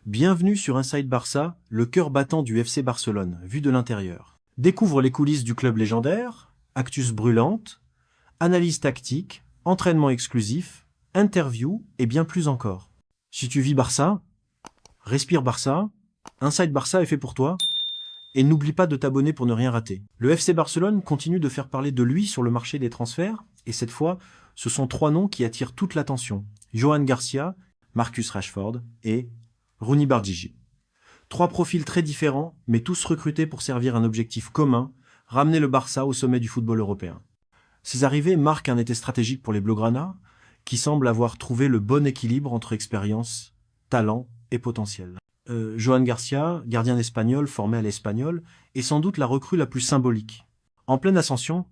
Bienvenue sur Inside Barça, le cœur battant du FC Barcelone, vu de l'intérieur. Découvre les coulisses du club légendaire, actus brûlantes, analyse tactique, entraînement exclusif, interview et bien plus encore. Si tu vis Barça, respire Barça, Inside Barça est fait pour toi. Et n'oublie pas de t'abonner pour ne rien rater. Le FC Barcelone continue de faire parler de lui sur le marché des transferts, et cette fois, ce sont trois noms qui attirent toute l'attention. Johan Garcia, Marcus Rashford et Rooney Bardghiji. Trois profils très différents, mais tous recrutés pour servir un objectif commun, ramener le Barça au sommet du football européen. Ces arrivées marquent un été stratégique pour les Blaugrana, qui semblent avoir trouvé le bon équilibre entre expérience, talent et potentiel. Johan Garcia, gardien espagnol formé à l'Espagnol, est sans doute la recrue la plus symbolique. En pleine ascension,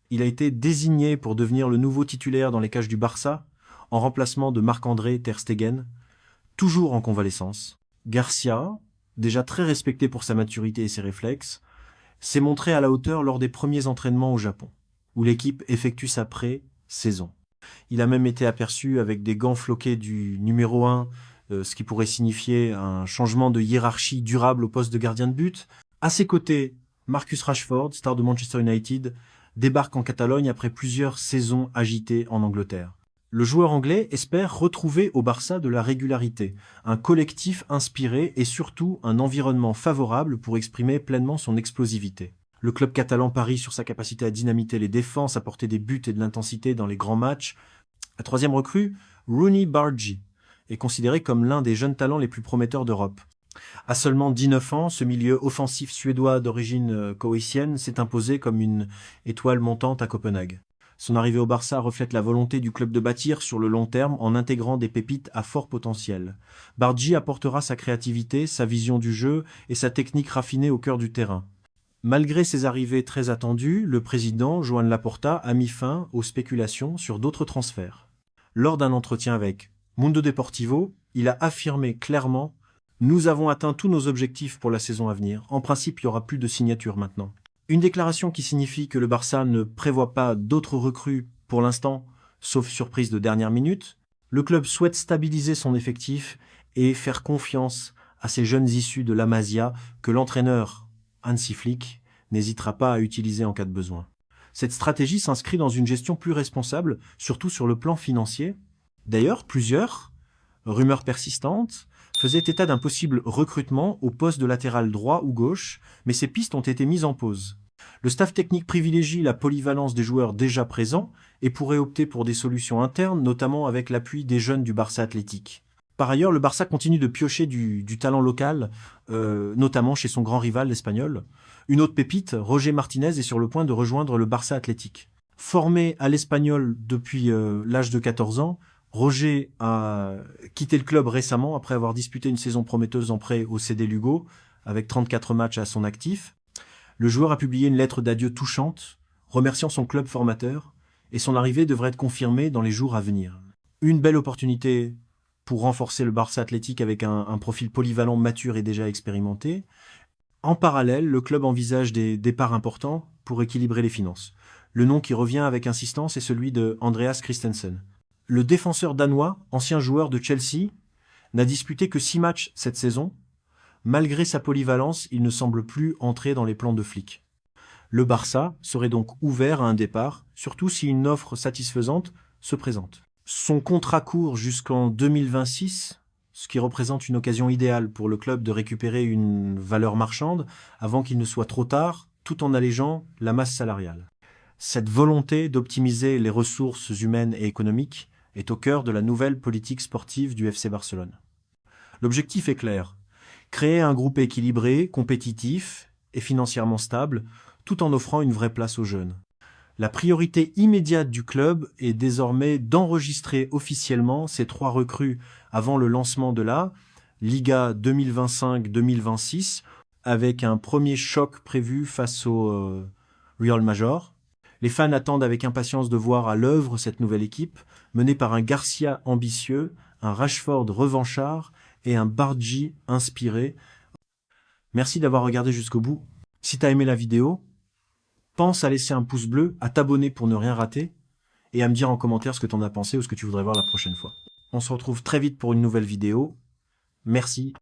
il a été désigné pour devenir le nouveau titulaire dans les cages du Barça, en remplacement de Marc-André ter Stegen, toujours en convalescence. Garcia, déjà très respecté pour sa maturité et ses réflexes, s'est montré à la hauteur lors des premiers entraînements au Japon, où l'équipe effectue sa pré-saison. Il a même été aperçu avec des gants floqués du numéro 1, ce qui pourrait signifier un changement de hiérarchie durable au poste de gardien de but. À ses côtés, Marcus Rashford, star de Manchester United, débarque en Catalogne après plusieurs saisons agitées en Angleterre. Le joueur anglais espère retrouver au Barça de la régularité, un collectif inspiré et surtout un environnement favorable pour exprimer pleinement son explosivité. Le club catalan parie sur sa capacité à dynamiter les défenses, apporter des buts et de l'intensité dans les grands matchs. La troisième recrue, Rooney Bardghiji, est considéré comme l'un des jeunes talents les plus prometteurs d'Europe. À seulement 19 ans, ce milieu offensif suédois d'origine croatienne s'est imposé comme une étoile montante à Copenhague. Son arrivée au Barça reflète la volonté du club de bâtir sur le long terme en intégrant des pépites à fort potentiel. Bardghiji apportera sa créativité, sa vision du jeu et sa technique raffinée au cœur du terrain. Malgré ses arrivées très attendues, le président, Joan Laporta, a mis fin aux spéculations sur d'autres transferts. Lors d'un entretien avec Mundo Deportivo, il a affirmé clairement « Nous avons atteint tous nos objectifs pour la saison à venir. En principe, il n'y aura plus de signature maintenant. » Une déclaration qui signifie que le Barça ne prévoit pas d'autres recrues pour l'instant, sauf surprise de dernière minute. Le club souhaite stabiliser son effectif et faire confiance à ces jeunes issus de la Masia que l'entraîneur Hansi Flick n'hésitera pas à utiliser en cas de besoin. Cette stratégie s'inscrit dans une gestion plus responsable, surtout sur le plan financier. D'ailleurs, plusieurs rumeurs persistantes faisaient état d'un possible recrutement au poste de latéral droit ou gauche, mais ces pistes ont été mises en pause. Le staff technique privilégie la polyvalence des joueurs déjà présents et pourrait opter pour des solutions internes, notamment avec l'appui des jeunes du Barça Athletic. Par ailleurs, le Barça continue de piocher du talent local, notamment chez son grand rival l'Espagnol. Une autre pépite, Roger Martinez, est sur le point de rejoindre le Barça Athletic. Formé à l'Espagnol depuis l'âge de 14 ans, Roger a quitté le club récemment après avoir disputé une saison prometteuse en prêt au CD Lugo, avec 34 matchs à son actif. Le joueur a publié une lettre d'adieu touchante, remerciant son club formateur, et son arrivée devrait être confirmée dans les jours à venir. Une belle opportunité pour renforcer le Barça Athletic avec un profil polyvalent, mature et déjà expérimenté. En parallèle, le club envisage des départs importants pour équilibrer les finances. Le nom qui revient avec insistance est celui de Andreas Christensen. Le défenseur danois, ancien joueur de Chelsea, n'a disputé que 6 matchs cette saison. Malgré sa polyvalence, il ne semble plus entrer dans les plans de Flick. Le Barça serait donc ouvert à un départ, surtout si une offre satisfaisante se présente. Son contrat court jusqu'en 2026, ce qui représente une occasion idéale pour le club de récupérer une valeur marchande avant qu'il ne soit trop tard, tout en allégeant la masse salariale. Cette volonté d'optimiser les ressources humaines et économiques est au cœur de la nouvelle politique sportive du FC Barcelone. L'objectif est clair, créer un groupe équilibré, compétitif et financièrement stable, tout en offrant une vraie place aux jeunes. La priorité immédiate du club est désormais d'enregistrer officiellement ces 3 recrues avant le lancement de la Liga 2025-2026, avec un premier choc prévu face au Real Major. Les fans attendent avec impatience de voir à l'œuvre cette nouvelle équipe, menée par un Garcia ambitieux, un Rashford revanchard et un Bardghiji inspiré. Merci d'avoir regardé jusqu'au bout. Si tu as aimé la vidéo, pense à laisser un pouce bleu, à t'abonner pour ne rien rater, et à me dire en commentaire ce que tu en as pensé ou ce que tu voudrais voir la prochaine fois. On se retrouve très vite pour une nouvelle vidéo. Merci.